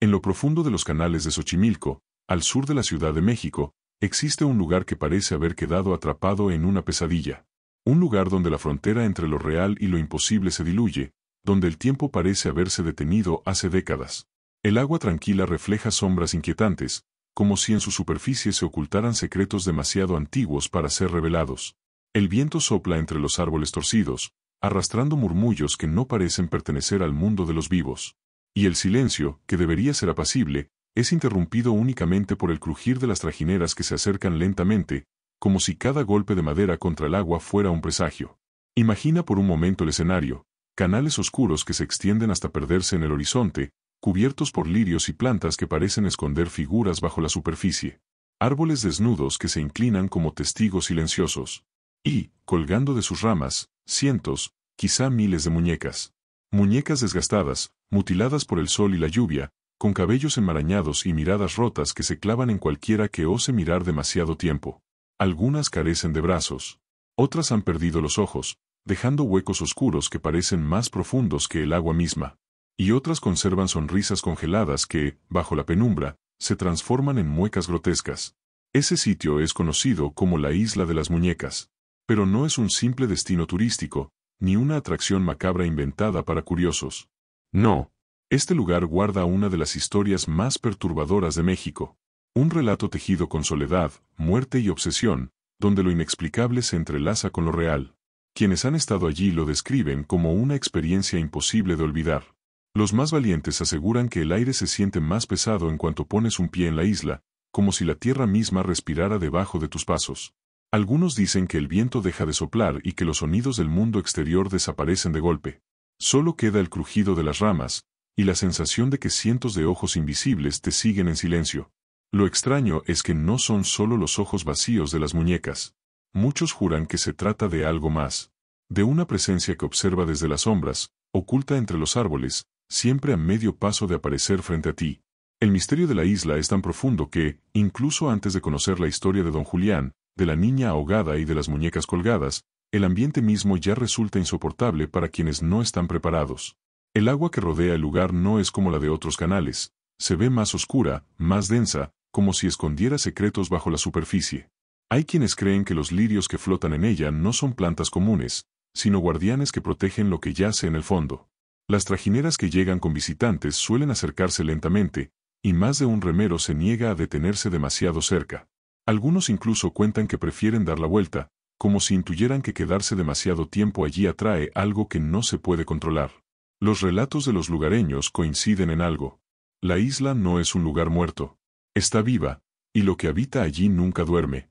En lo profundo de los canales de Xochimilco, al sur de la Ciudad de México, existe un lugar que parece haber quedado atrapado en una pesadilla. Un lugar donde la frontera entre lo real y lo imposible se diluye, donde el tiempo parece haberse detenido hace décadas. El agua tranquila refleja sombras inquietantes, como si en su superficie se ocultaran secretos demasiado antiguos para ser revelados. El viento sopla entre los árboles torcidos, arrastrando murmullos que no parecen pertenecer al mundo de los vivos. Y el silencio, que debería ser apacible, es interrumpido únicamente por el crujir de las trajineras que se acercan lentamente, como si cada golpe de madera contra el agua fuera un presagio. Imagina por un momento el escenario, canales oscuros que se extienden hasta perderse en el horizonte, cubiertos por lirios y plantas que parecen esconder figuras bajo la superficie. Árboles desnudos que se inclinan como testigos silenciosos. Y, colgando de sus ramas, cientos, quizá miles de muñecas. Muñecas desgastadas, mutiladas por el sol y la lluvia, con cabellos enmarañados y miradas rotas que se clavan en cualquiera que ose mirar demasiado tiempo. Algunas carecen de brazos. Otras han perdido los ojos, dejando huecos oscuros que parecen más profundos que el agua misma. Y otras conservan sonrisas congeladas que, bajo la penumbra, se transforman en muecas grotescas. Ese sitio es conocido como la Isla de las Muñecas. Pero no es un simple destino turístico, ni una atracción macabra inventada para curiosos. No. Este lugar guarda una de las historias más perturbadoras de México. Un relato tejido con soledad, muerte y obsesión, donde lo inexplicable se entrelaza con lo real. Quienes han estado allí lo describen como una experiencia imposible de olvidar. Los más valientes aseguran que el aire se siente más pesado en cuanto pones un pie en la isla, como si la tierra misma respirara debajo de tus pasos. Algunos dicen que el viento deja de soplar y que los sonidos del mundo exterior desaparecen de golpe. Solo queda el crujido de las ramas, y la sensación de que cientos de ojos invisibles te siguen en silencio. Lo extraño es que no son solo los ojos vacíos de las muñecas. Muchos juran que se trata de algo más. De una presencia que observa desde las sombras, oculta entre los árboles, siempre a medio paso de aparecer frente a ti. El misterio de la isla es tan profundo que, incluso antes de conocer la historia de don Julián, de la niña ahogada y de las muñecas colgadas, el ambiente mismo ya resulta insoportable para quienes no están preparados. El agua que rodea el lugar no es como la de otros canales, se ve más oscura, más densa, como si escondiera secretos bajo la superficie. Hay quienes creen que los lirios que flotan en ella no son plantas comunes, sino guardianes que protegen lo que yace en el fondo. Las trajineras que llegan con visitantes suelen acercarse lentamente, y más de un remero se niega a detenerse demasiado cerca. Algunos incluso cuentan que prefieren dar la vuelta, como si intuyeran que quedarse demasiado tiempo allí atrae algo que no se puede controlar. Los relatos de los lugareños coinciden en algo. La isla no es un lugar muerto. Está viva, y lo que habita allí nunca duerme.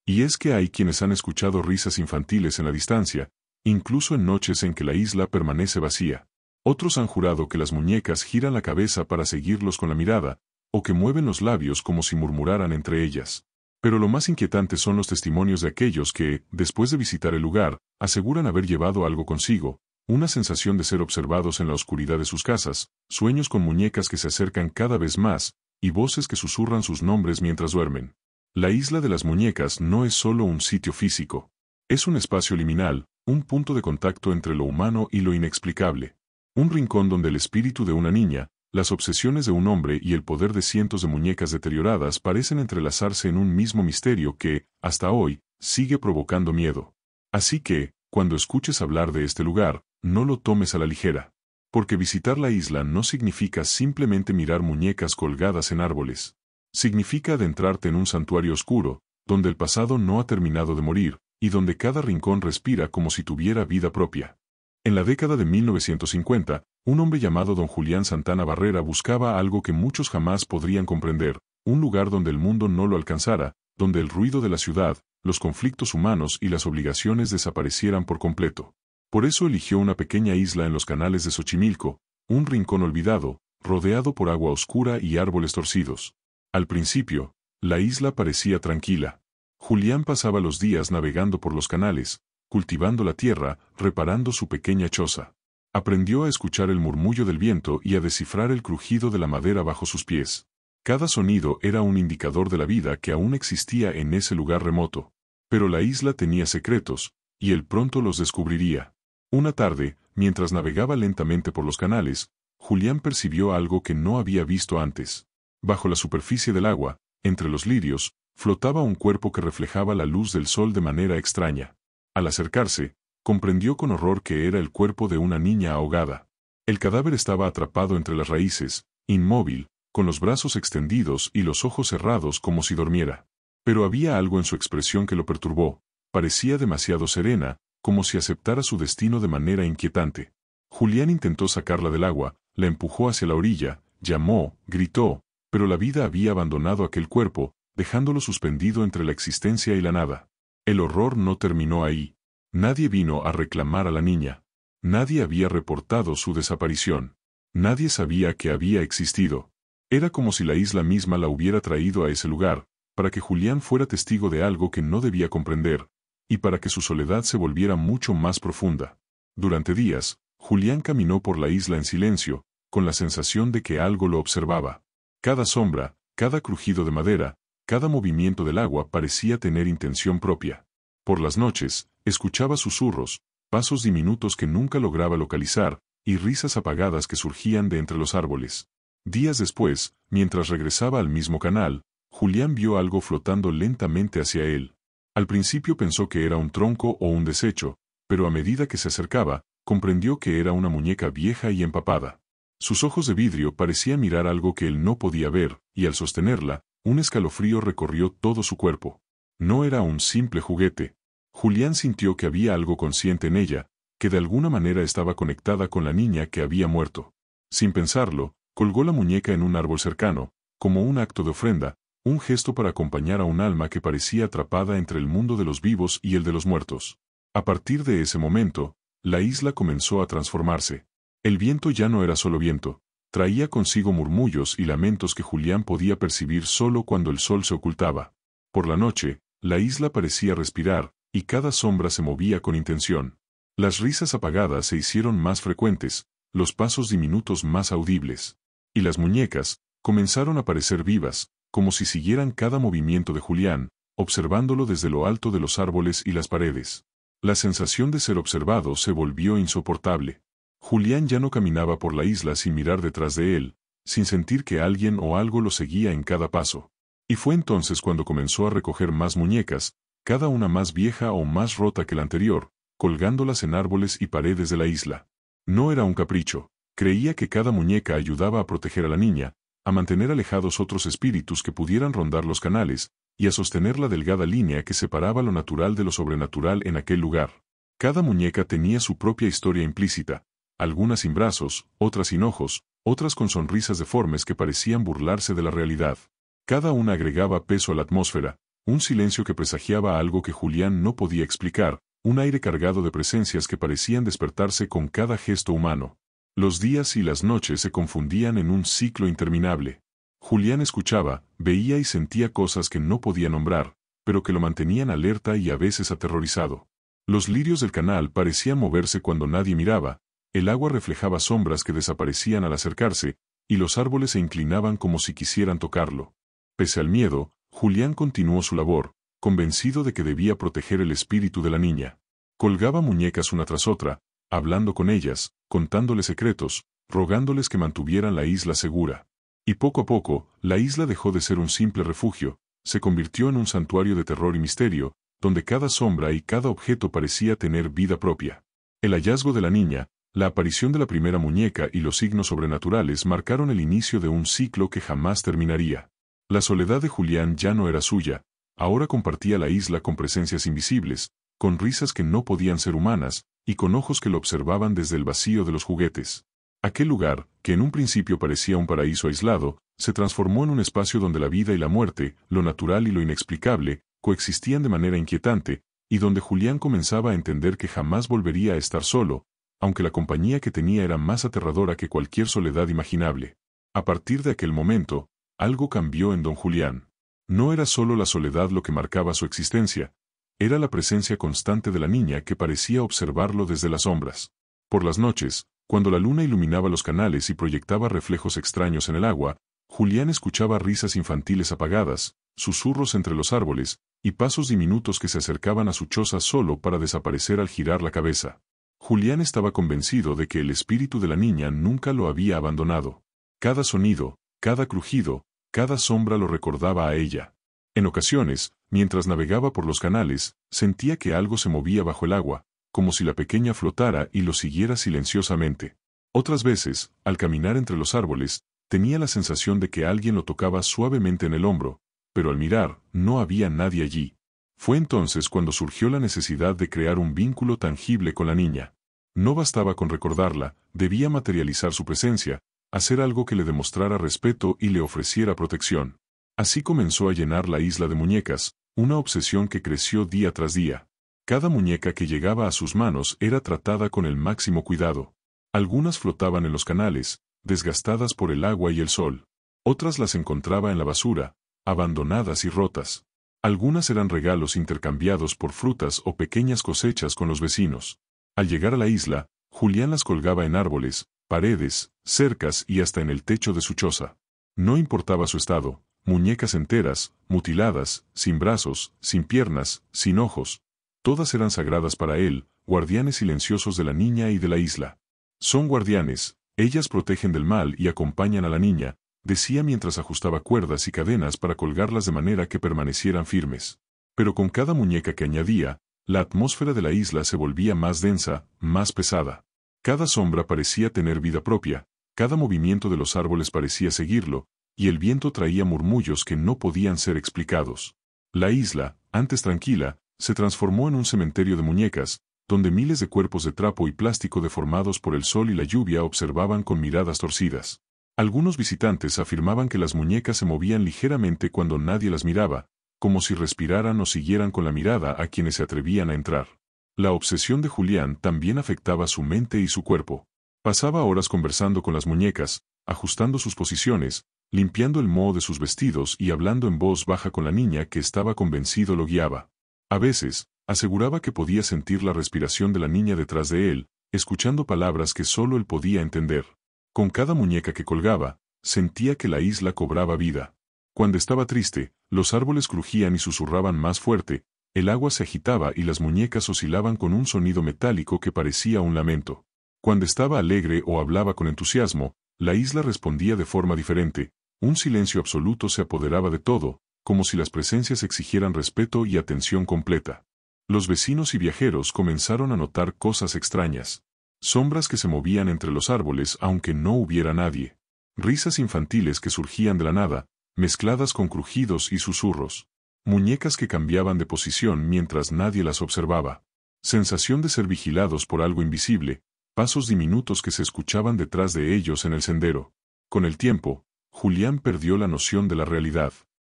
Y es que hay quienes han escuchado risas infantiles en la distancia, incluso en noches en que la isla permanece vacía. Otros han jurado que las muñecas giran la cabeza para seguirlos con la mirada, o que mueven los labios como si murmuraran entre ellas. Pero lo más inquietante son los testimonios de aquellos que, después de visitar el lugar, aseguran haber llevado algo consigo, una sensación de ser observados en la oscuridad de sus casas, sueños con muñecas que se acercan cada vez más, y voces que susurran sus nombres mientras duermen. La Isla de las Muñecas no es solo un sitio físico. Es un espacio liminal, un punto de contacto entre lo humano y lo inexplicable. Un rincón donde el espíritu de una niña, las obsesiones de un hombre y el poder de cientos de muñecas deterioradas parecen entrelazarse en un mismo misterio que, hasta hoy, sigue provocando miedo. Así que, cuando escuches hablar de este lugar, no lo tomes a la ligera. Porque visitar la isla no significa simplemente mirar muñecas colgadas en árboles. Significa adentrarte en un santuario oscuro, donde el pasado no ha terminado de morir, y donde cada rincón respira como si tuviera vida propia. En la década de 1950, un hombre llamado don Julián Santana Barrera buscaba algo que muchos jamás podrían comprender, un lugar donde el mundo no lo alcanzara, donde el ruido de la ciudad, los conflictos humanos y las obligaciones desaparecieran por completo. Por eso eligió una pequeña isla en los canales de Xochimilco, un rincón olvidado, rodeado por agua oscura y árboles torcidos. Al principio, la isla parecía tranquila. Julián pasaba los días navegando por los canales, cultivando la tierra, reparando su pequeña choza. Aprendió a escuchar el murmullo del viento y a descifrar el crujido de la madera bajo sus pies. Cada sonido era un indicador de la vida que aún existía en ese lugar remoto. Pero la isla tenía secretos, y él pronto los descubriría. Una tarde, mientras navegaba lentamente por los canales, Julián percibió algo que no había visto antes. Bajo la superficie del agua, entre los lirios, flotaba un cuerpo que reflejaba la luz del sol de manera extraña. Al acercarse, comprendió con horror que era el cuerpo de una niña ahogada. El cadáver estaba atrapado entre las raíces, inmóvil, con los brazos extendidos y los ojos cerrados como si durmiera. Pero había algo en su expresión que lo perturbó. Parecía demasiado serena, como si aceptara su destino de manera inquietante. Julián intentó sacarla del agua, la empujó hacia la orilla, llamó, gritó, pero la vida había abandonado aquel cuerpo, dejándolo suspendido entre la existencia y la nada. El horror no terminó ahí. Nadie vino a reclamar a la niña. Nadie había reportado su desaparición. Nadie sabía que había existido. Era como si la isla misma la hubiera traído a ese lugar, para que Julián fuera testigo de algo que no debía comprender, y para que su soledad se volviera mucho más profunda. Durante días, Julián caminó por la isla en silencio, con la sensación de que algo lo observaba. Cada sombra, cada crujido de madera, cada movimiento del agua parecía tener intención propia. Por las noches, escuchaba susurros, pasos diminutos que nunca lograba localizar, y risas apagadas que surgían de entre los árboles. Días después, mientras regresaba al mismo canal, Julián vio algo flotando lentamente hacia él. Al principio pensó que era un tronco o un desecho, pero a medida que se acercaba, comprendió que era una muñeca vieja y empapada. Sus ojos de vidrio parecían mirar algo que él no podía ver, y al sostenerla, un escalofrío recorrió todo su cuerpo. No era un simple juguete. Julián sintió que había algo consciente en ella, que de alguna manera estaba conectada con la niña que había muerto. Sin pensarlo, colgó la muñeca en un árbol cercano, como un acto de ofrenda, un gesto para acompañar a un alma que parecía atrapada entre el mundo de los vivos y el de los muertos. A partir de ese momento, la isla comenzó a transformarse. El viento ya no era solo viento, traía consigo murmullos y lamentos que Julián podía percibir solo cuando el sol se ocultaba. Por la noche, la isla parecía respirar, y cada sombra se movía con intención. Las risas apagadas se hicieron más frecuentes, los pasos diminutos más audibles. Y las muñecas comenzaron a parecer vivas, como si siguieran cada movimiento de Julián, observándolo desde lo alto de los árboles y las paredes. La sensación de ser observado se volvió insoportable. Julián ya no caminaba por la isla sin mirar detrás de él, sin sentir que alguien o algo lo seguía en cada paso. Y fue entonces cuando comenzó a recoger más muñecas, cada una más vieja o más rota que la anterior, colgándolas en árboles y paredes de la isla. No era un capricho, creía que cada muñeca ayudaba a proteger a la niña, a mantener alejados otros espíritus que pudieran rondar los canales, y a sostener la delgada línea que separaba lo natural de lo sobrenatural en aquel lugar. Cada muñeca tenía su propia historia implícita, algunas sin brazos, otras sin ojos, otras con sonrisas deformes que parecían burlarse de la realidad. Cada una agregaba peso a la atmósfera, un silencio que presagiaba algo que Julián no podía explicar, un aire cargado de presencias que parecían despertarse con cada gesto humano. Los días y las noches se confundían en un ciclo interminable. Julián escuchaba, veía y sentía cosas que no podía nombrar, pero que lo mantenían alerta y a veces aterrorizado. Los lirios del canal parecían moverse cuando nadie miraba, el agua reflejaba sombras que desaparecían al acercarse, y los árboles se inclinaban como si quisieran tocarlo. Pese al miedo, Julián continuó su labor, convencido de que debía proteger el espíritu de la niña. Colgaba muñecas una tras otra, hablando con ellas, contándoles secretos, rogándoles que mantuvieran la isla segura. Y poco a poco, la isla dejó de ser un simple refugio, se convirtió en un santuario de terror y misterio, donde cada sombra y cada objeto parecía tener vida propia. El hallazgo de la niña, la aparición de la primera muñeca y los signos sobrenaturales marcaron el inicio de un ciclo que jamás terminaría. La soledad de Julián ya no era suya, ahora compartía la isla con presencias invisibles, con risas que no podían ser humanas, y con ojos que lo observaban desde el vacío de los juguetes. Aquel lugar, que en un principio parecía un paraíso aislado, se transformó en un espacio donde la vida y la muerte, lo natural y lo inexplicable, coexistían de manera inquietante, y donde Julián comenzaba a entender que jamás volvería a estar solo, aunque la compañía que tenía era más aterradora que cualquier soledad imaginable. A partir de aquel momento, algo cambió en don Julián. No era solo la soledad lo que marcaba su existencia, era la presencia constante de la niña que parecía observarlo desde las sombras. Por las noches, cuando la luna iluminaba los canales y proyectaba reflejos extraños en el agua, Julián escuchaba risas infantiles apagadas, susurros entre los árboles, y pasos diminutos que se acercaban a su choza solo para desaparecer al girar la cabeza. Julián estaba convencido de que el espíritu de la niña nunca lo había abandonado. Cada sonido, cada crujido, cada sombra lo recordaba a ella. En ocasiones, mientras navegaba por los canales, sentía que algo se movía bajo el agua, como si la pequeña flotara y lo siguiera silenciosamente. Otras veces, al caminar entre los árboles, tenía la sensación de que alguien lo tocaba suavemente en el hombro, pero al mirar, no había nadie allí. Fue entonces cuando surgió la necesidad de crear un vínculo tangible con la niña. No bastaba con recordarla, debía materializar su presencia, hacer algo que le demostrara respeto y le ofreciera protección. Así comenzó a llenar la isla de muñecas, una obsesión que creció día tras día. Cada muñeca que llegaba a sus manos era tratada con el máximo cuidado. Algunas flotaban en los canales, desgastadas por el agua y el sol. Otras las encontraba en la basura, abandonadas y rotas. Algunas eran regalos intercambiados por frutas o pequeñas cosechas con los vecinos. Al llegar a la isla, Julián las colgaba en árboles, paredes, cercas y hasta en el techo de su choza. No importaba su estado, muñecas enteras, mutiladas, sin brazos, sin piernas, sin ojos. Todas eran sagradas para él, guardianes silenciosos de la niña y de la isla. Son guardianes, ellas protegen del mal y acompañan a la niña, decía mientras ajustaba cuerdas y cadenas para colgarlas de manera que permanecieran firmes. Pero con cada muñeca que añadía, la atmósfera de la isla se volvía más densa, más pesada. Cada sombra parecía tener vida propia, cada movimiento de los árboles parecía seguirlo, y el viento traía murmullos que no podían ser explicados. La isla, antes tranquila, se transformó en un cementerio de muñecas, donde miles de cuerpos de trapo y plástico deformados por el sol y la lluvia observaban con miradas torcidas. Algunos visitantes afirmaban que las muñecas se movían ligeramente cuando nadie las miraba, como si respiraran o siguieran con la mirada a quienes se atrevían a entrar. La obsesión de Julián también afectaba su mente y su cuerpo. Pasaba horas conversando con las muñecas, ajustando sus posiciones, limpiando el moho de sus vestidos y hablando en voz baja con la niña que estaba convencido lo guiaba. A veces, aseguraba que podía sentir la respiración de la niña detrás de él, escuchando palabras que solo él podía entender. Con cada muñeca que colgaba, sentía que la isla cobraba vida. Cuando estaba triste, los árboles crujían y susurraban más fuerte, el agua se agitaba y las muñecas oscilaban con un sonido metálico que parecía un lamento. Cuando estaba alegre o hablaba con entusiasmo, la isla respondía de forma diferente, un silencio absoluto se apoderaba de todo, como si las presencias exigieran respeto y atención completa. Los vecinos y viajeros comenzaron a notar cosas extrañas. Sombras que se movían entre los árboles aunque no hubiera nadie. Risas infantiles que surgían de la nada, mezcladas con crujidos y susurros. Muñecas que cambiaban de posición mientras nadie las observaba. Sensación de ser vigilados por algo invisible, pasos diminutos que se escuchaban detrás de ellos en el sendero. Con el tiempo, Julián perdió la noción de la realidad.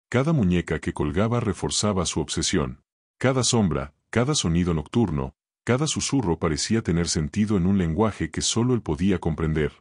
Cada muñeca que colgaba reforzaba su obsesión. Cada sombra, cada sonido nocturno, cada susurro parecía tener sentido en un lenguaje que solo él podía comprender.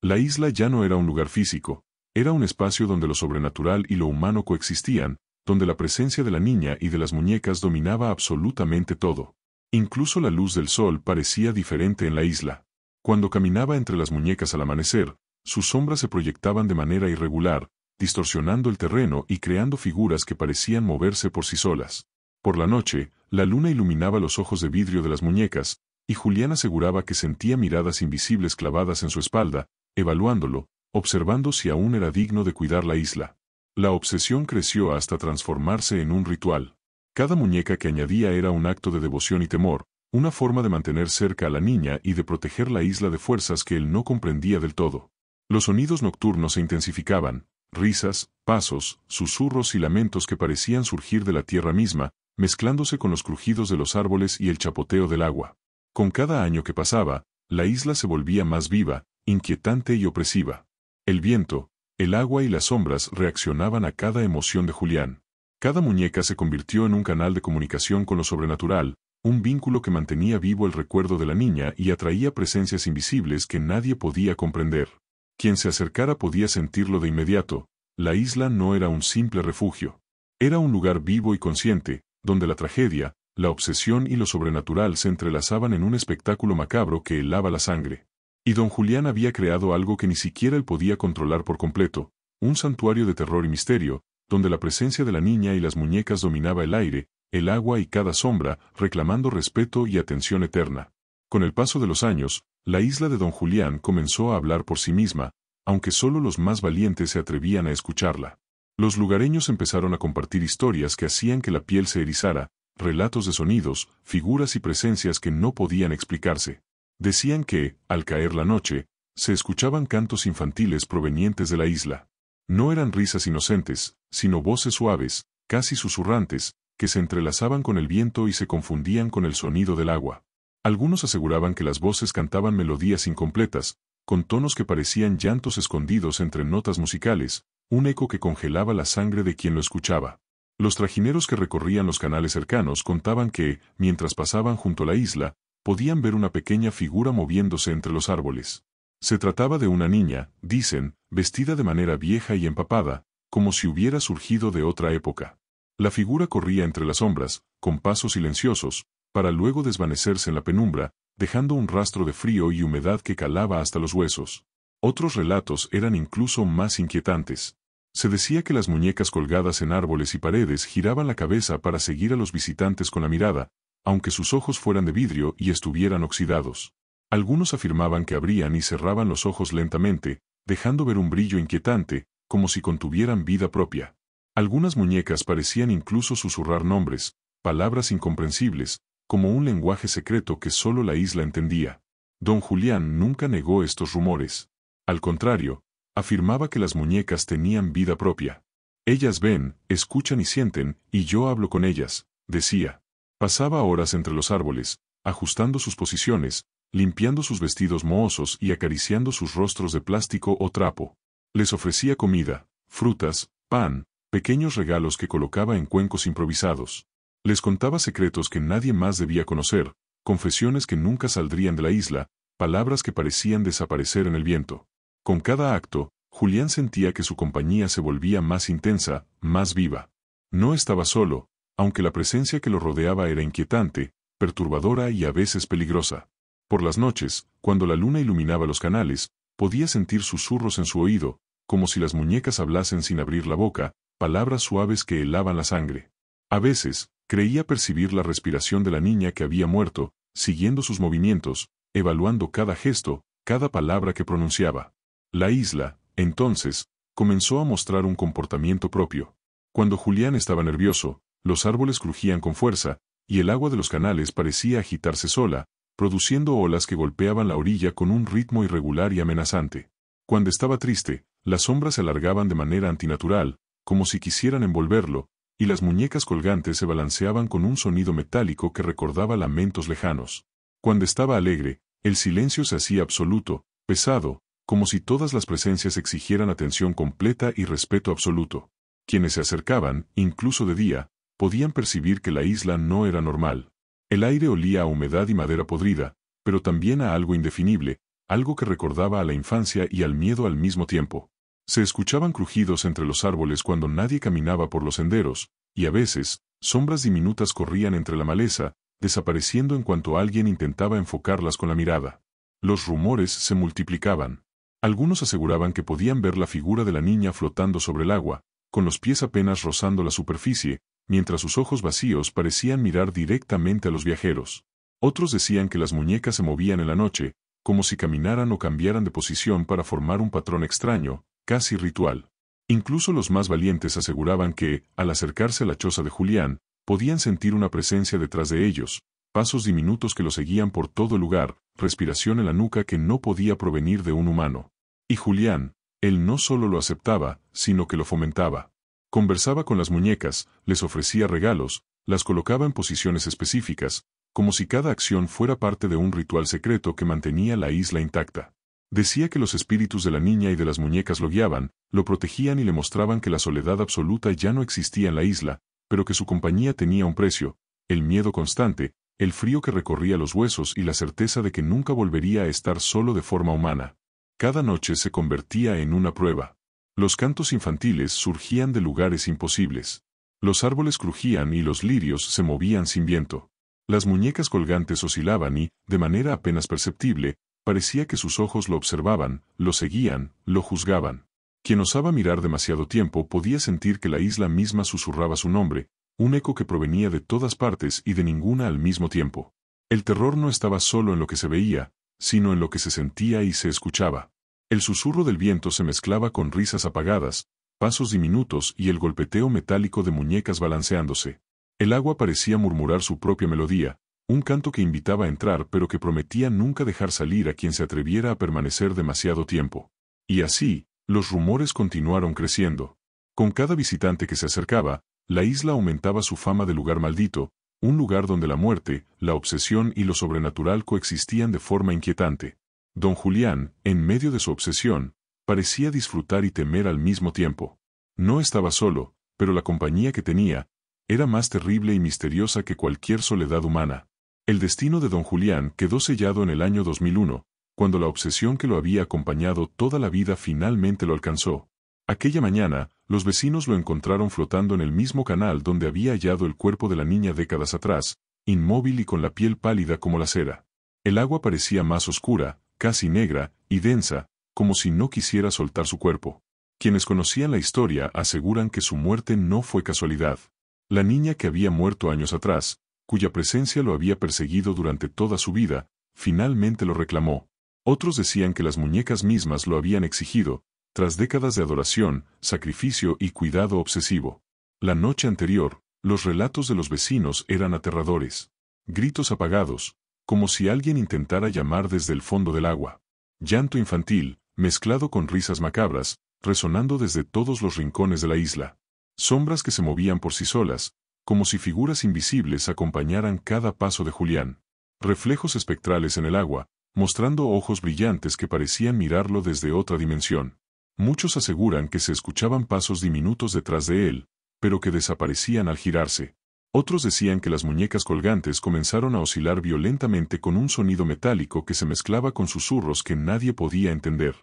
La isla ya no era un lugar físico, era un espacio donde lo sobrenatural y lo humano coexistían, donde la presencia de la niña y de las muñecas dominaba absolutamente todo. Incluso la luz del sol parecía diferente en la isla. Cuando caminaba entre las muñecas al amanecer, sus sombras se proyectaban de manera irregular, distorsionando el terreno y creando figuras que parecían moverse por sí solas. Por la noche, la luna iluminaba los ojos de vidrio de las muñecas, y Julián aseguraba que sentía miradas invisibles clavadas en su espalda, evaluándolo, observando si aún era digno de cuidar la isla. La obsesión creció hasta transformarse en un ritual. Cada muñeca que añadía era un acto de devoción y temor, una forma de mantener cerca a la niña y de proteger la isla de fuerzas que él no comprendía del todo. Los sonidos nocturnos se intensificaban, risas, pasos, susurros y lamentos que parecían surgir de la tierra misma, mezclándose con los crujidos de los árboles y el chapoteo del agua. Con cada año que pasaba, la isla se volvía más viva, inquietante y opresiva. El viento, el agua y las sombras reaccionaban a cada emoción de Julián. Cada muñeca se convirtió en un canal de comunicación con lo sobrenatural, un vínculo que mantenía vivo el recuerdo de la niña y atraía presencias invisibles que nadie podía comprender. Quien se acercara podía sentirlo de inmediato, la isla no era un simple refugio. Era un lugar vivo y consciente, donde la tragedia, la obsesión y lo sobrenatural se entrelazaban en un espectáculo macabro que helaba la sangre. Y don Julián había creado algo que ni siquiera él podía controlar por completo, un santuario de terror y misterio, donde la presencia de la niña y las muñecas dominaba el aire, el agua y cada sombra, reclamando respeto y atención eterna. Con el paso de los años, la isla de Don Julián comenzó a hablar por sí misma, aunque solo los más valientes se atrevían a escucharla. Los lugareños empezaron a compartir historias que hacían que la piel se erizara, relatos de sonidos, figuras y presencias que no podían explicarse. Decían que, al caer la noche, se escuchaban cantos infantiles provenientes de la isla. No eran risas inocentes, sino voces suaves, casi susurrantes, que se entrelazaban con el viento y se confundían con el sonido del agua. Algunos aseguraban que las voces cantaban melodías incompletas, con tonos que parecían llantos escondidos entre notas musicales, un eco que congelaba la sangre de quien lo escuchaba. Los trajineros que recorrían los canales cercanos contaban que, mientras pasaban junto a la isla, podían ver una pequeña figura moviéndose entre los árboles. Se trataba de una niña, dicen, vestida de manera vieja y empapada, como si hubiera surgido de otra época. La figura corría entre las sombras, con pasos silenciosos, para luego desvanecerse en la penumbra, dejando un rastro de frío y humedad que calaba hasta los huesos. Otros relatos eran incluso más inquietantes. Se decía que las muñecas colgadas en árboles y paredes giraban la cabeza para seguir a los visitantes con la mirada, aunque sus ojos fueran de vidrio y estuvieran oxidados. Algunos afirmaban que abrían y cerraban los ojos lentamente, dejando ver un brillo inquietante, como si contuvieran vida propia. Algunas muñecas parecían incluso susurrar nombres, palabras incomprensibles, como un lenguaje secreto que solo la isla entendía. Don Julián nunca negó estos rumores. Al contrario, afirmaba que las muñecas tenían vida propia. Ellas ven, escuchan y sienten, y yo hablo con ellas, decía. Pasaba horas entre los árboles, ajustando sus posiciones, limpiando sus vestidos mohosos y acariciando sus rostros de plástico o trapo. Les ofrecía comida, frutas, pan, pequeños regalos que colocaba en cuencos improvisados. Les contaba secretos que nadie más debía conocer, confesiones que nunca saldrían de la isla, palabras que parecían desaparecer en el viento. Con cada acto, Julián sentía que su compañía se volvía más intensa, más viva. No estaba solo, aunque la presencia que lo rodeaba era inquietante, perturbadora y a veces peligrosa. Por las noches, cuando la luna iluminaba los canales, podía sentir susurros en su oído, como si las muñecas hablasen sin abrir la boca, palabras suaves que helaban la sangre. A veces, creía percibir la respiración de la niña que había muerto, siguiendo sus movimientos, evaluando cada gesto, cada palabra que pronunciaba. La isla, entonces, comenzó a mostrar un comportamiento propio. Cuando Julián estaba nervioso, los árboles crujían con fuerza, y el agua de los canales parecía agitarse sola, produciendo olas que golpeaban la orilla con un ritmo irregular y amenazante. Cuando estaba triste, las sombras se alargaban de manera antinatural, como si quisieran envolverlo, y las muñecas colgantes se balanceaban con un sonido metálico que recordaba lamentos lejanos. Cuando estaba alegre, el silencio se hacía absoluto, pesado, como si todas las presencias exigieran atención completa y respeto absoluto. Quienes se acercaban, incluso de día, podían percibir que la isla no era normal. El aire olía a humedad y madera podrida, pero también a algo indefinible, algo que recordaba a la infancia y al miedo al mismo tiempo. Se escuchaban crujidos entre los árboles cuando nadie caminaba por los senderos, y a veces, sombras diminutas corrían entre la maleza, desapareciendo en cuanto alguien intentaba enfocarlas con la mirada. Los rumores se multiplicaban. Algunos aseguraban que podían ver la figura de la niña flotando sobre el agua, con los pies apenas rozando la superficie, mientras sus ojos vacíos parecían mirar directamente a los viajeros. Otros decían que las muñecas se movían en la noche, como si caminaran o cambiaran de posición para formar un patrón extraño, casi ritual. Incluso los más valientes aseguraban que, al acercarse a la choza de Julián, podían sentir una presencia detrás de ellos, pasos diminutos que lo seguían por todo lugar, respiración en la nuca que no podía provenir de un humano. Y Julián, él no solo lo aceptaba, sino que lo fomentaba. Conversaba con las muñecas, les ofrecía regalos, las colocaba en posiciones específicas, como si cada acción fuera parte de un ritual secreto que mantenía la isla intacta. Decía que los espíritus de la niña y de las muñecas lo guiaban, lo protegían y le mostraban que la soledad absoluta ya no existía en la isla, pero que su compañía tenía un precio, el miedo constante, el frío que recorría los huesos y la certeza de que nunca volvería a estar solo de forma humana. Cada noche se convertía en una prueba. Los cantos infantiles surgían de lugares imposibles. Los árboles crujían y los lirios se movían sin viento. Las muñecas colgantes oscilaban y, de manera apenas perceptible, parecía que sus ojos lo observaban, lo seguían, lo juzgaban. Quien osaba mirar demasiado tiempo podía sentir que la isla misma susurraba su nombre, un eco que provenía de todas partes y de ninguna al mismo tiempo. El terror no estaba solo en lo que se veía, sino en lo que se sentía y se escuchaba. El susurro del viento se mezclaba con risas apagadas, pasos diminutos y el golpeteo metálico de muñecas balanceándose. El agua parecía murmurar su propia melodía, un canto que invitaba a entrar pero que prometía nunca dejar salir a quien se atreviera a permanecer demasiado tiempo. Y así, los rumores continuaron creciendo. Con cada visitante que se acercaba, la isla aumentaba su fama de lugar maldito, un lugar donde la muerte, la obsesión y lo sobrenatural coexistían de forma inquietante. Don Julián, en medio de su obsesión, parecía disfrutar y temer al mismo tiempo. No estaba solo, pero la compañía que tenía era más terrible y misteriosa que cualquier soledad humana. El destino de don Julián quedó sellado en el año 2001, cuando la obsesión que lo había acompañado toda la vida finalmente lo alcanzó. Aquella mañana, los vecinos lo encontraron flotando en el mismo canal donde había hallado el cuerpo de la niña décadas atrás, inmóvil y con la piel pálida como la cera. El agua parecía más oscura, casi negra, y densa, como si no quisiera soltar su cuerpo. Quienes conocían la historia aseguran que su muerte no fue casualidad. La niña que había muerto años atrás, cuya presencia lo había perseguido durante toda su vida, finalmente lo reclamó. Otros decían que las muñecas mismas lo habían exigido, tras décadas de adoración, sacrificio y cuidado obsesivo. La noche anterior, los relatos de los vecinos eran aterradores. Gritos apagados, como si alguien intentara llamar desde el fondo del agua. Llanto infantil, mezclado con risas macabras, resonando desde todos los rincones de la isla. Sombras que se movían por sí solas, como si figuras invisibles acompañaran cada paso de Julián. Reflejos espectrales en el agua, mostrando ojos brillantes que parecían mirarlo desde otra dimensión. Muchos aseguran que se escuchaban pasos diminutos detrás de él, pero que desaparecían al girarse. Otros decían que las muñecas colgantes comenzaron a oscilar violentamente con un sonido metálico que se mezclaba con susurros que nadie podía entender.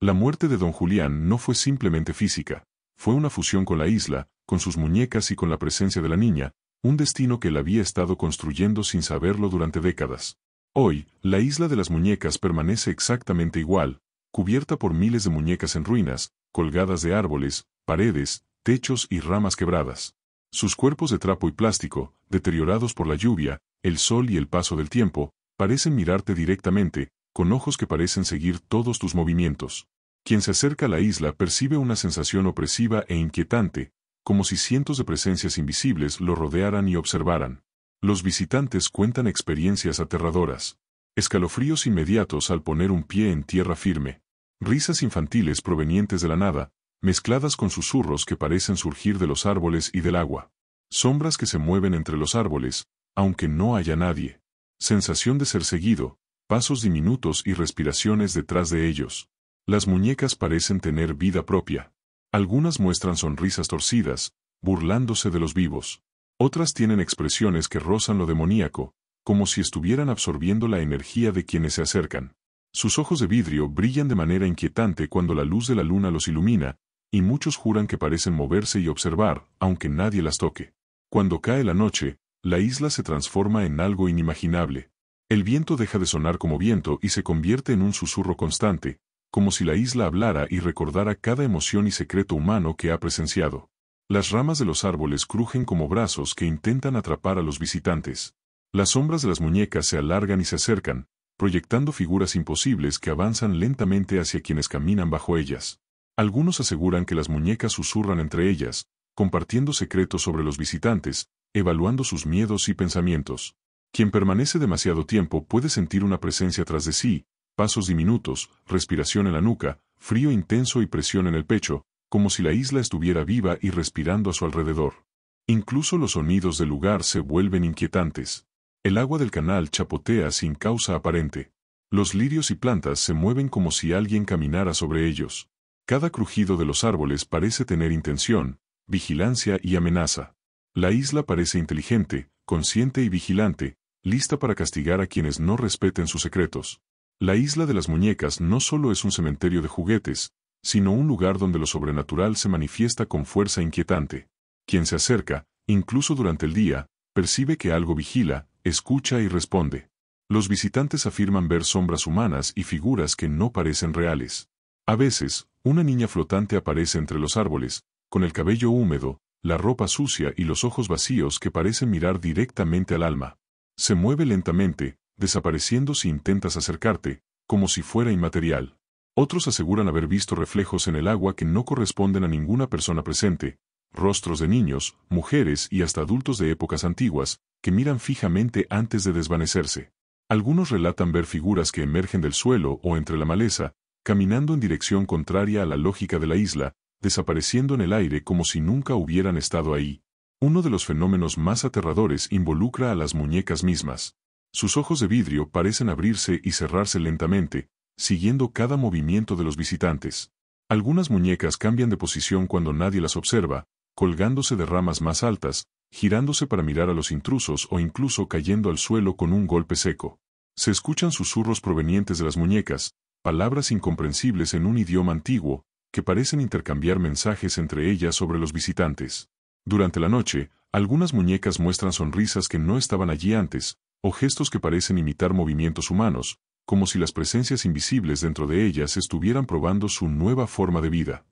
La muerte de don Julián no fue simplemente física, fue una fusión con la isla, con sus muñecas y con la presencia de la niña, un destino que él había estado construyendo sin saberlo durante décadas. Hoy, la isla de las muñecas permanece exactamente igual, cubierta por miles de muñecas en ruinas, colgadas de árboles, paredes, techos y ramas quebradas. Sus cuerpos de trapo y plástico, deteriorados por la lluvia, el sol y el paso del tiempo, parecen mirarte directamente, con ojos que parecen seguir todos tus movimientos. Quien se acerca a la isla percibe una sensación opresiva e inquietante, como si cientos de presencias invisibles lo rodearan y observaran. Los visitantes cuentan experiencias aterradoras. Escalofríos inmediatos al poner un pie en tierra firme. Risas infantiles provenientes de la nada, mezcladas con susurros que parecen surgir de los árboles y del agua. Sombras que se mueven entre los árboles, aunque no haya nadie. Sensación de ser seguido, pasos diminutos y respiraciones detrás de ellos. Las muñecas parecen tener vida propia. Algunas muestran sonrisas torcidas, burlándose de los vivos. Otras tienen expresiones que rozan lo demoníaco, como si estuvieran absorbiendo la energía de quienes se acercan. Sus ojos de vidrio brillan de manera inquietante cuando la luz de la luna los ilumina, y muchos juran que parecen moverse y observar, aunque nadie las toque. Cuando cae la noche, la isla se transforma en algo inimaginable. El viento deja de sonar como viento y se convierte en un susurro constante, como si la isla hablara y recordara cada emoción y secreto humano que ha presenciado. Las ramas de los árboles crujen como brazos que intentan atrapar a los visitantes. Las sombras de las muñecas se alargan y se acercan, proyectando figuras imposibles que avanzan lentamente hacia quienes caminan bajo ellas. Algunos aseguran que las muñecas susurran entre ellas, compartiendo secretos sobre los visitantes, evaluando sus miedos y pensamientos. Quien permanece demasiado tiempo puede sentir una presencia tras de sí, pasos diminutos, respiración en la nuca, frío intenso y presión en el pecho, como si la isla estuviera viva y respirando a su alrededor. Incluso los sonidos del lugar se vuelven inquietantes. El agua del canal chapotea sin causa aparente. Los lirios y plantas se mueven como si alguien caminara sobre ellos. Cada crujido de los árboles parece tener intención, vigilancia y amenaza. La isla parece inteligente, consciente y vigilante, lista para castigar a quienes no respeten sus secretos. La isla de las muñecas no solo es un cementerio de juguetes, sino un lugar donde lo sobrenatural se manifiesta con fuerza inquietante. Quien se acerca, incluso durante el día, percibe que algo vigila, escucha y responde. Los visitantes afirman ver sombras humanas y figuras que no parecen reales. A veces, una niña flotante aparece entre los árboles, con el cabello húmedo, la ropa sucia y los ojos vacíos que parecen mirar directamente al alma. Se mueve lentamente, desapareciendo si intentas acercarte, como si fuera inmaterial. Otros aseguran haber visto reflejos en el agua que no corresponden a ninguna persona presente, rostros de niños, mujeres y hasta adultos de épocas antiguas, que miran fijamente antes de desvanecerse. Algunos relatan ver figuras que emergen del suelo o entre la maleza, caminando en dirección contraria a la lógica de la isla, desapareciendo en el aire como si nunca hubieran estado ahí. Uno de los fenómenos más aterradores involucra a las muñecas mismas. Sus ojos de vidrio parecen abrirse y cerrarse lentamente, siguiendo cada movimiento de los visitantes. Algunas muñecas cambian de posición cuando nadie las observa, colgándose de ramas más altas, girándose para mirar a los intrusos o incluso cayendo al suelo con un golpe seco. Se escuchan susurros provenientes de las muñecas, palabras incomprensibles en un idioma antiguo, que parecen intercambiar mensajes entre ellas sobre los visitantes. Durante la noche, algunas muñecas muestran sonrisas que no estaban allí antes, o gestos que parecen imitar movimientos humanos, como si las presencias invisibles dentro de ellas estuvieran probando su nueva forma de vida.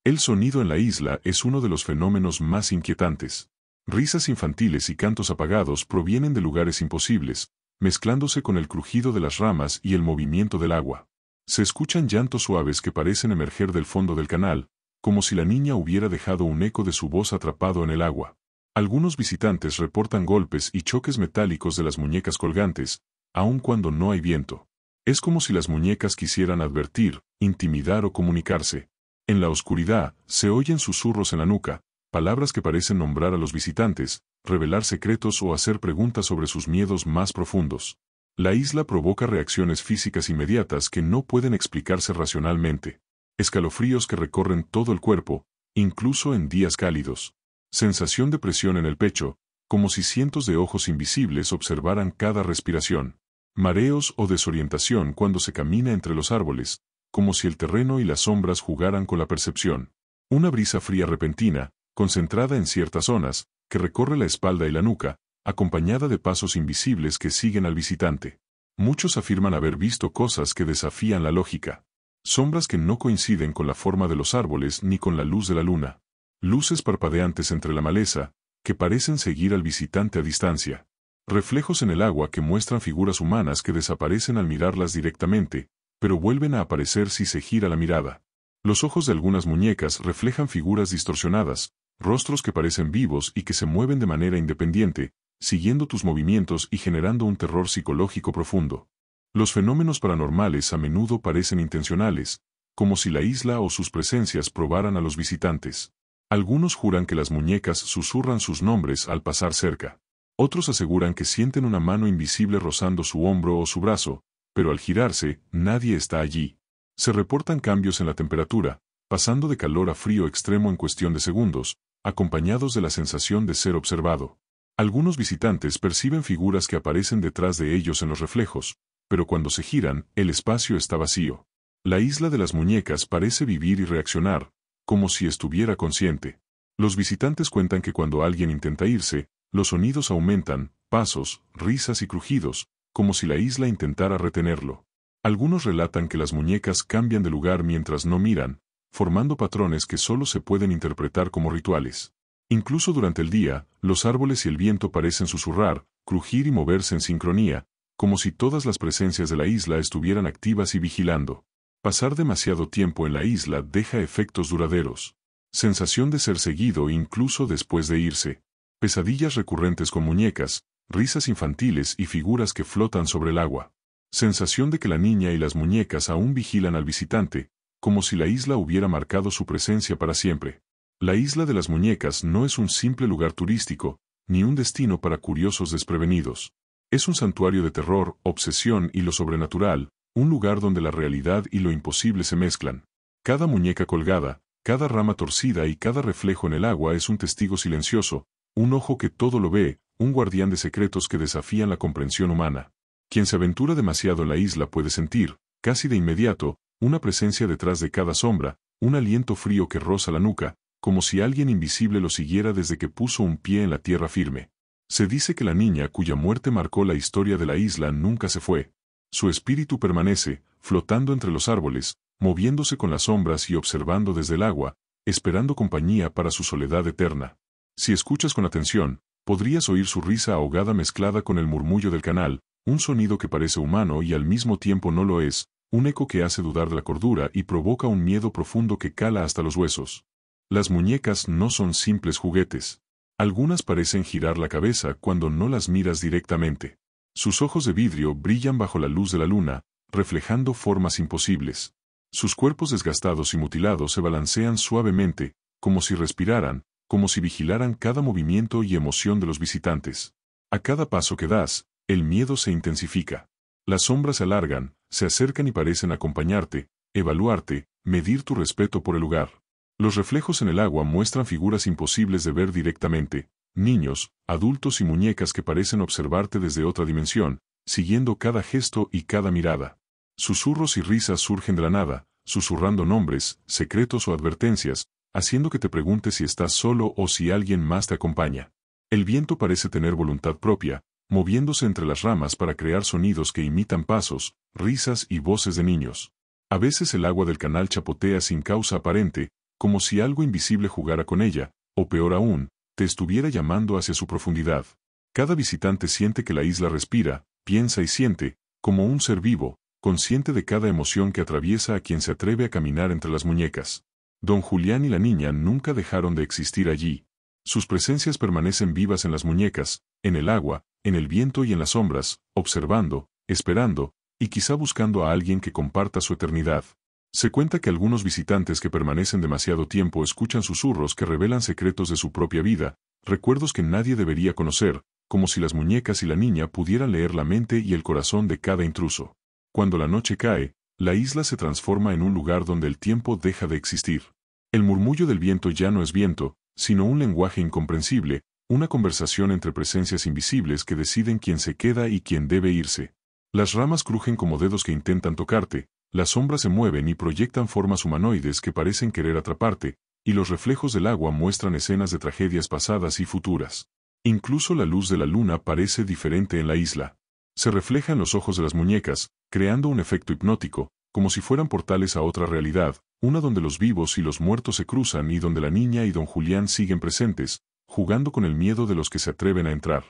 El sonido en la isla es uno de los fenómenos más inquietantes. Risas infantiles y cantos apagados provienen de lugares imposibles, mezclándose con el crujido de las ramas y el movimiento del agua. Se escuchan llantos suaves que parecen emerger del fondo del canal, como si la niña hubiera dejado un eco de su voz atrapado en el agua. Algunos visitantes reportan golpes y choques metálicos de las muñecas colgantes, aun cuando no hay viento. Es como si las muñecas quisieran advertir, intimidar o comunicarse. En la oscuridad, se oyen susurros en la nuca, palabras que parecen nombrar a los visitantes, revelar secretos o hacer preguntas sobre sus miedos más profundos. La isla provoca reacciones físicas inmediatas que no pueden explicarse racionalmente. Escalofríos que recorren todo el cuerpo, incluso en días cálidos. Sensación de presión en el pecho, como si cientos de ojos invisibles observaran cada respiración. Mareos o desorientación cuando se camina entre los árboles, como si el terreno y las sombras jugaran con la percepción. Una brisa fría repentina, concentrada en ciertas zonas, que recorre la espalda y la nuca, acompañada de pasos invisibles que siguen al visitante. Muchos afirman haber visto cosas que desafían la lógica. Sombras que no coinciden con la forma de los árboles ni con la luz de la luna. Luces parpadeantes entre la maleza, que parecen seguir al visitante a distancia. Reflejos en el agua que muestran figuras humanas que desaparecen al mirarlas directamente, pero vuelven a aparecer si se gira la mirada. Los ojos de algunas muñecas reflejan figuras distorsionadas, rostros que parecen vivos y que se mueven de manera independiente, siguiendo tus movimientos y generando un terror psicológico profundo. Los fenómenos paranormales a menudo parecen intencionales, como si la isla o sus presencias probaran a los visitantes. Algunos juran que las muñecas susurran sus nombres al pasar cerca. Otros aseguran que sienten una mano invisible rozando su hombro o su brazo, pero al girarse, nadie está allí. Se reportan cambios en la temperatura, pasando de calor a frío extremo en cuestión de segundos, acompañados de la sensación de ser observado. Algunos visitantes perciben figuras que aparecen detrás de ellos en los reflejos, pero cuando se giran, el espacio está vacío. La isla de las muñecas parece vivir y reaccionar, como si estuviera consciente. Los visitantes cuentan que cuando alguien intenta irse, los sonidos aumentan, pasos, risas y crujidos, como si la isla intentara retenerlo. Algunos relatan que las muñecas cambian de lugar mientras no miran, formando patrones que solo se pueden interpretar como rituales. Incluso durante el día, los árboles y el viento parecen susurrar, crujir y moverse en sincronía, como si todas las presencias de la isla estuvieran activas y vigilando. Pasar demasiado tiempo en la isla deja efectos duraderos. Sensación de ser seguido incluso después de irse. Pesadillas recurrentes con muñecas, risas infantiles y figuras que flotan sobre el agua. Sensación de que la niña y las muñecas aún vigilan al visitante, como si la isla hubiera marcado su presencia para siempre. La isla de las muñecas no es un simple lugar turístico, ni un destino para curiosos desprevenidos. Es un santuario de terror, obsesión y lo sobrenatural, un lugar donde la realidad y lo imposible se mezclan. Cada muñeca colgada, cada rama torcida y cada reflejo en el agua es un testigo silencioso, un ojo que todo lo ve, un guardián de secretos que desafían la comprensión humana. Quien se aventura demasiado en la isla puede sentir, casi de inmediato, una presencia detrás de cada sombra, un aliento frío que roza la nuca, como si alguien invisible lo siguiera desde que puso un pie en la tierra firme. Se dice que la niña cuya muerte marcó la historia de la isla nunca se fue. Su espíritu permanece, flotando entre los árboles, moviéndose con las sombras y observando desde el agua, esperando compañía para su soledad eterna. Si escuchas con atención, Podrías oír su risa ahogada mezclada con el murmullo del canal, un sonido que parece humano y al mismo tiempo no lo es, un eco que hace dudar de la cordura y provoca un miedo profundo que cala hasta los huesos. Las muñecas no son simples juguetes. Algunas parecen girar la cabeza cuando no las miras directamente. Sus ojos de vidrio brillan bajo la luz de la luna, reflejando formas imposibles. Sus cuerpos desgastados y mutilados se balancean suavemente, como si respiraran, como si vigilaran cada movimiento y emoción de los visitantes. A cada paso que das, el miedo se intensifica. Las sombras se alargan, se acercan y parecen acompañarte, evaluarte, medir tu respeto por el lugar. Los reflejos en el agua muestran figuras imposibles de ver directamente, niños, adultos y muñecas que parecen observarte desde otra dimensión, siguiendo cada gesto y cada mirada. Susurros y risas surgen de la nada, susurrando nombres, secretos o advertencias, haciendo que te preguntes si estás solo o si alguien más te acompaña. El viento parece tener voluntad propia, moviéndose entre las ramas para crear sonidos que imitan pasos, risas y voces de niños. A veces el agua del canal chapotea sin causa aparente, como si algo invisible jugara con ella, o peor aún, te estuviera llamando hacia su profundidad. Cada visitante siente que la isla respira, piensa y siente, como un ser vivo, consciente de cada emoción que atraviesa a quien se atreve a caminar entre las muñecas. Don Julián y la niña nunca dejaron de existir allí. Sus presencias permanecen vivas en las muñecas, en el agua, en el viento y en las sombras, observando, esperando, y quizá buscando a alguien que comparta su eternidad. Se cuenta que algunos visitantes que permanecen demasiado tiempo escuchan susurros que revelan secretos de su propia vida, recuerdos que nadie debería conocer, como si las muñecas y la niña pudieran leer la mente y el corazón de cada intruso. Cuando la noche cae, la isla se transforma en un lugar donde el tiempo deja de existir. El murmullo del viento ya no es viento, sino un lenguaje incomprensible, una conversación entre presencias invisibles que deciden quién se queda y quién debe irse. Las ramas crujen como dedos que intentan tocarte, las sombras se mueven y proyectan formas humanoides que parecen querer atraparte, y los reflejos del agua muestran escenas de tragedias pasadas y futuras. Incluso la luz de la luna parece diferente en la isla. Se refleja en los ojos de las muñecas, creando un efecto hipnótico, como si fueran portales a otra realidad, una donde los vivos y los muertos se cruzan y donde la niña y don Julián siguen presentes, jugando con el miedo de los que se atreven a entrar.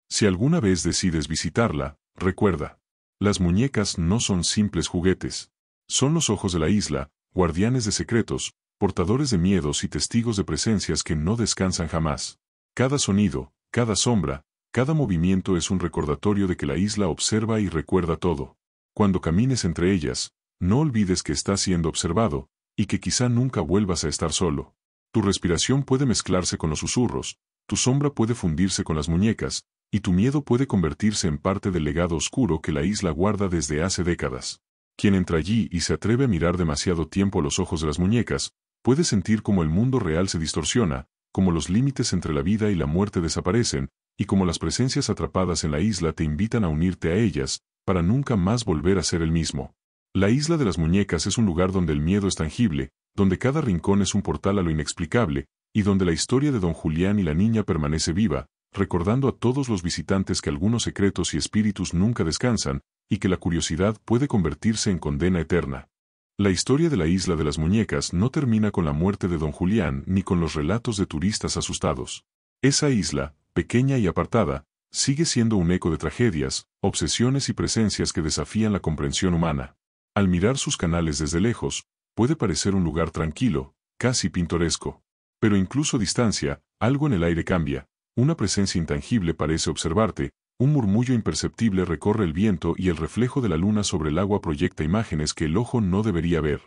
Si alguna vez decides visitarla, recuerda. Las muñecas no son simples juguetes. Son los ojos de la isla, guardianes de secretos, portadores de miedos y testigos de presencias que no descansan jamás. Cada sonido, cada sombra, cada movimiento es un recordatorio de que la isla observa y recuerda todo. Cuando camines entre ellas, no olvides que estás siendo observado, y que quizá nunca vuelvas a estar solo. Tu respiración puede mezclarse con los susurros, tu sombra puede fundirse con las muñecas, y tu miedo puede convertirse en parte del legado oscuro que la isla guarda desde hace décadas. Quien entra allí y se atreve a mirar demasiado tiempo a los ojos de las muñecas, puede sentir como el mundo real se distorsiona, como los límites entre la vida y la muerte desaparecen, y como las presencias atrapadas en la isla te invitan a unirte a ellas, para nunca más volver a ser el mismo. La isla de las muñecas es un lugar donde el miedo es tangible, donde cada rincón es un portal a lo inexplicable, y donde la historia de don Julián y la niña permanece viva, recordando a todos los visitantes que algunos secretos y espíritus nunca descansan, y que la curiosidad puede convertirse en condena eterna. La historia de la isla de las muñecas no termina con la muerte de don Julián ni con los relatos de turistas asustados. Esa isla, pequeña y apartada, sigue siendo un eco de tragedias, obsesiones y presencias que desafían la comprensión humana. Al mirar sus canales desde lejos, puede parecer un lugar tranquilo, casi pintoresco. Pero incluso a distancia, algo en el aire cambia, una presencia intangible parece observarte, un murmullo imperceptible recorre el viento y el reflejo de la luna sobre el agua proyecta imágenes que el ojo no debería ver.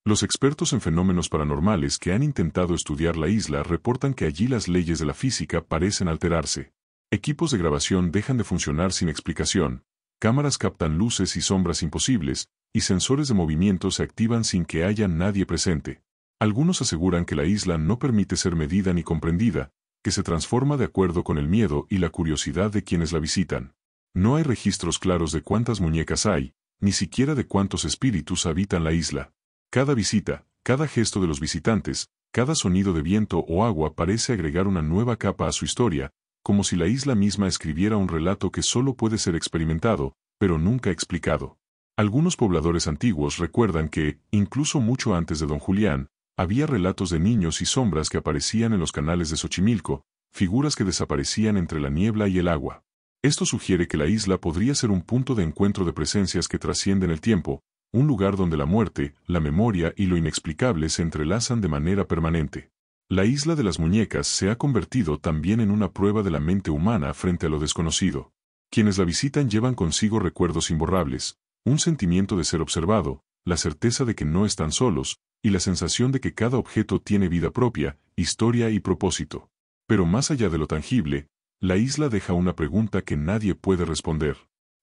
Los expertos en fenómenos paranormales que han intentado estudiar la isla reportan que allí las leyes de la física parecen alterarse. Equipos de grabación dejan de funcionar sin explicación, cámaras captan luces y sombras imposibles, y sensores de movimiento se activan sin que haya nadie presente. Algunos aseguran que la isla no permite ser medida ni comprendida, que se transforma de acuerdo con el miedo y la curiosidad de quienes la visitan. No hay registros claros de cuántas muñecas hay, ni siquiera de cuántos espíritus habitan la isla. Cada visita, cada gesto de los visitantes, cada sonido de viento o agua parece agregar una nueva capa a su historia, como si la isla misma escribiera un relato que solo puede ser experimentado, pero nunca explicado. Algunos pobladores antiguos recuerdan que, incluso mucho antes de don Julián, había relatos de niños y sombras que aparecían en los canales de Xochimilco, figuras que desaparecían entre la niebla y el agua. Esto sugiere que la isla podría ser un punto de encuentro de presencias que trascienden el tiempo, un lugar donde la muerte, la memoria y lo inexplicable se entrelazan de manera permanente. La isla de las muñecas se ha convertido también en una prueba de la mente humana frente a lo desconocido. Quienes la visitan llevan consigo recuerdos imborrables, un sentimiento de ser observado, la certeza de que no están solos, y la sensación de que cada objeto tiene vida propia, historia y propósito. Pero más allá de lo tangible, la isla deja una pregunta que nadie puede responder.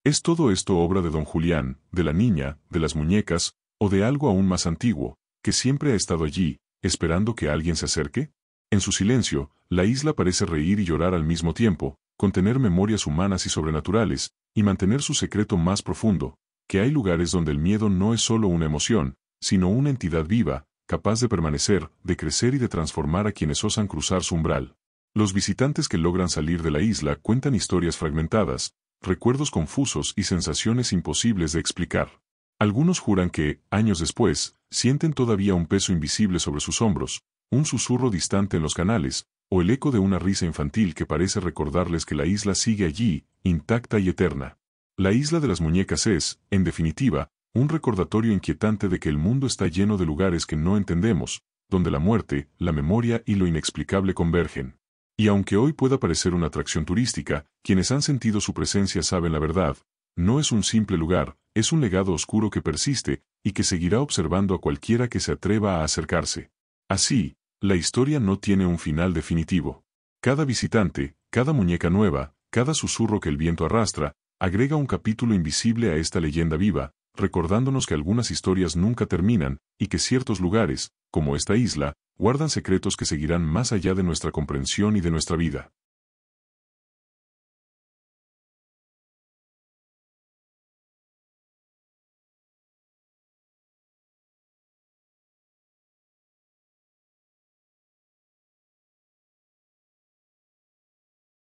¿Es todo esto obra de don Julián, de la niña, de las muñecas, o de algo aún más antiguo, que siempre ha estado allí, esperando que alguien se acerque? En su silencio, la isla parece reír y llorar al mismo tiempo, contener memorias humanas y sobrenaturales, y mantener su secreto más profundo, que hay lugares donde el miedo no es solo una emoción, sino una entidad viva, capaz de permanecer, de crecer y de transformar a quienes osan cruzar su umbral. Los visitantes que logran salir de la isla cuentan historias fragmentadas, recuerdos confusos y sensaciones imposibles de explicar. Algunos juran que, años después, sienten todavía un peso invisible sobre sus hombros, un susurro distante en los canales, o el eco de una risa infantil que parece recordarles que la isla sigue allí, intacta y eterna. La isla de las muñecas es, en definitiva, un recordatorio inquietante de que el mundo está lleno de lugares que no entendemos, donde la muerte, la memoria y lo inexplicable convergen. Y aunque hoy pueda parecer una atracción turística, quienes han sentido su presencia saben la verdad. No es un simple lugar, es un legado oscuro que persiste, y que seguirá observando a cualquiera que se atreva a acercarse. Así, la historia no tiene un final definitivo. Cada visitante, cada muñeca nueva, cada susurro que el viento arrastra, agrega un capítulo invisible a esta leyenda viva, recordándonos que algunas historias nunca terminan, y que ciertos lugares, como esta isla, guardan secretos que seguirán más allá de nuestra comprensión y de nuestra vida.